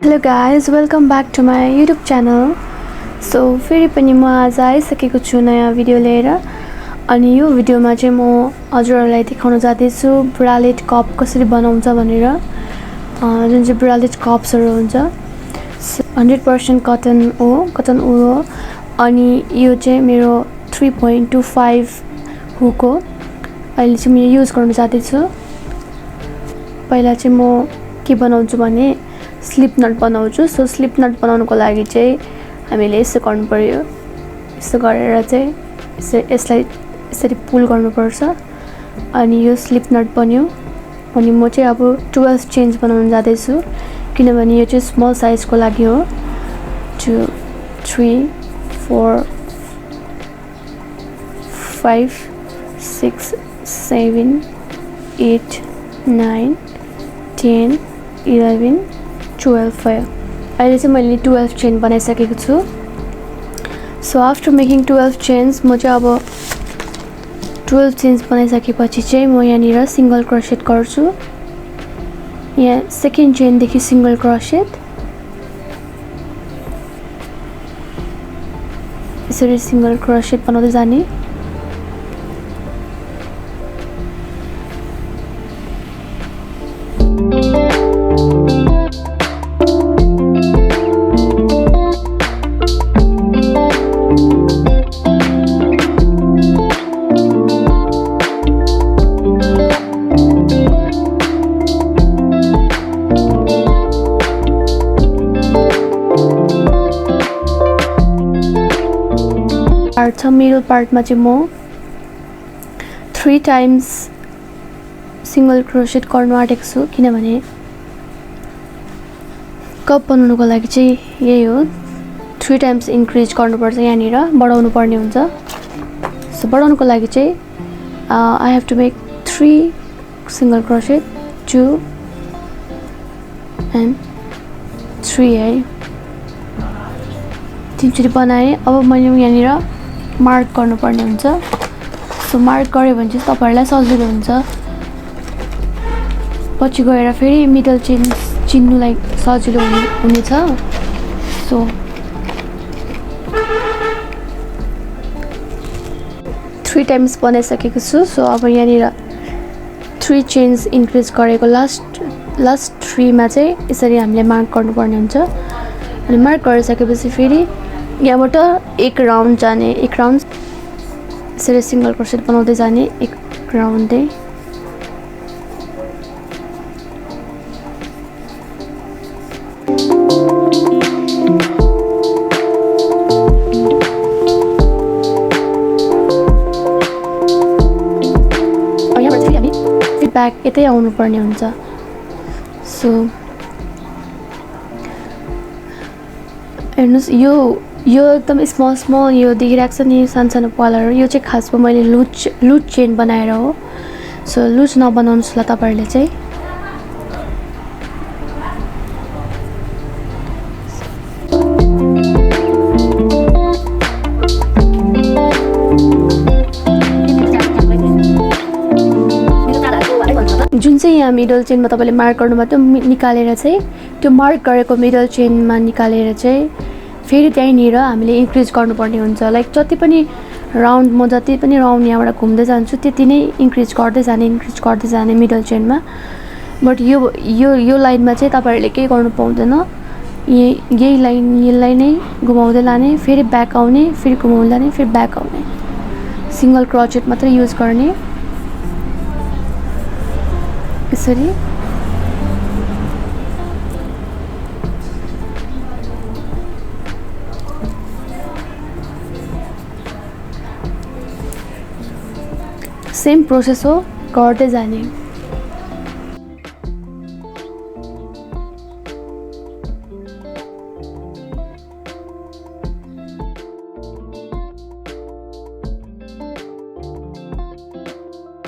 Hello guys, welcome back to my YouTube channel. So फेरि पनि म आज आइसकेको छु नयाँ भिडियो लिएर अनि यो भिडियोमा चाहिँ म हजुरहरुलाई देखाउन जाँदैछु ब्रालेट कप कसरी बनाउँछ भनेर जुन चाहिँ ब्रालेट कप्सहरु हुन्छ 100% कटन उल हो अनि यो चाहिँ मेरो 3.25 हुक हो अहिले चाहिँ म युज गर्न जाँदैछु पहिला चाहिँ म के बनाउँछु भने स्लिपनट बनाउँछु सो स्लिपनट बनाउनको लागि चाहिँ हामीले यसो गर्नु पर्यो यसो गरेर चाहिँ यसलाई यसरी पुल गर्नुपर्छ अनि यो स्लिपनट बन्यो अनि म चाहिँ अब 12 चेन्ज बनाउन जाँदैछु किनभने यो चाहिँ स्मल साइजको लागि हो 2 3 4 5 6 7 8 9 10 11 12 भयो अहिले चाहिँ मैले 12 चेन बनाइसकेको छु सो आफ्टर मेकिङ 12 चेन्स म चाहिँ अब 12 चेन्स बनाइसकेपछि चाहिँ म यहाँनिर सिंगल क्रोशेट गर्छु यहाँ सेकेन्ड चेन देखि सिंगल क्रोशेट यसरी सिंगल क्रोशेट बनाउँदै जाने मिडल पार्टमा चाहिँ म 3 टाइम्स सिंगल क्रोशेट गर्न आँटेको छु किनभने कप बनाउनको लागि चाहिँ यही हो 3 टाइम्स इन्क्रिज गर्नुपर्छ यहाँनिर बढाउनु पर्ने हुन्छ सो बढाउनको लागि चाहिँ I have to make 3 single crochet 2 and 3 है तीनचोटि बनाएँ अब मैले यहाँनिर मार्क गर्नुपर्ने हुन्छ सो मार्क गरे भने चाहिँ तपाईहरुलाई सजिलो हुन्छ पछि गएर फेरि मिडल चेन चिन्नुलाई सजिलो हुनेछ सो 3 टाइम्स बनाइसकेको छु सो अब यहाँनिर 3 चेन्स इन्क्रिज गरेको लास्ट 3 मा चाहिँ यसरी हामीले मार्क गर्नुपर्ने हुन्छ अनि मार्क गरिसकेपछि फेरि यहाँबाट एक राउन्ड जाने एक राउन्ड यसरी सिंगल क्रोशेट बनाउँदै जाने एक राउन्डै यहाँबाट फेरि हामी ब्याक यतै आउनु पर्ने हुन्छ सो हेर्नुस् यो एकदम स्मल यो देखिरहेको छ नि सानो पालहरू यो चाहिँ खासमा मैले लुज चेन बनाएर हो सो लुज नबनाउनुहोस् ल तपाईहरुले चाहिँ जुन चाहिँ यहाँ मिडल चेनमा तपाईले मार्क गर्नुभयो त्यो निकालेर चाहिँ त्यो मार्क गरेको मिडल चेनमा निकालेर चाहिँ फेरि त्यहीँनिर हामीले इन्क्रिज गर्नुपर्ने हुन्छ लाइक जति पनि राउन्ड म जति पनि राउन्ड यहाँबाट घुम्दै जान्छु त्यति नै इन्क्रिज गर्दै जाने मिडल चेनमा बट यो लाइनमा चाहिँ तपाईहरुले केही गर्नु पाउँदैन यसलाई नै घुमाउँदै लाने फेरि ब्याक आउने फेरि घुमाउँदै लाने फेरि ब्याक आउने सिंगल क्रोशेट मात्रै युज गर्ने यसरी सेम प्रोसेस हो गर्दै जाने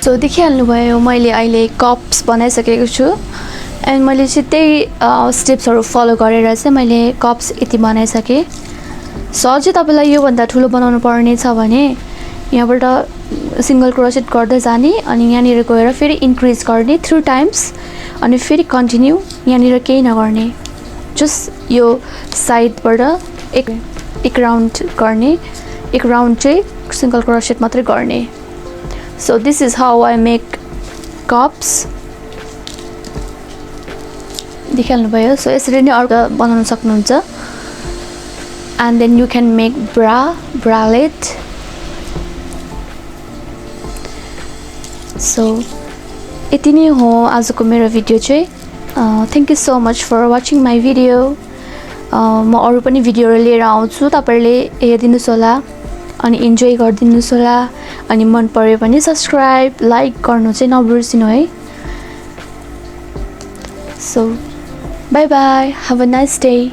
सो देखिहाल्नु भयो मैले अहिले कप्स बनाइसकेको छु एन्ड मैले चाहिँ त्यही स्टेप्सहरु फलो गरेर चाहिँ मैले कप्स यति बनाइसके सो अझै तपाईलाई यो भन्दा ठुलो बनाउनु पर्ने छ भने यहाँबाट सिंगल क्रोशेट गर्दै जाने अनि यहाँनिर गएर फेरि इन्क्रिज गर्ने 3 टाइम्स अनि फेरि कन्टिन्यू यहाँनिर केही नगर्ने जस्ट यो साइडबाट एक राउन्ड गर्ने, एक राउन्ड चाहिँ सिंगल क्रोचेट मात्रै गर्ने. So this is how I make cups. देखिहाल्नु भयो. So यसरी नै अर्को बनाउन सक्नुहुन्छ. And then you can make bralette. So यति नै हो आजको मेरो भिडियो चाहिँ. Thank you so much for watching my video. म अरु पनि भिडियोहरु लिएर आउँछु, तपाईहरुले हेरिदिनुस् होला अनि इन्जोय गरिदिनुस् होला अनि मन पर्यो भने सब्स्क्राइब लाइक गर्नु चाहिँ नबिर्सिनु है. So bye bye, have a nice day.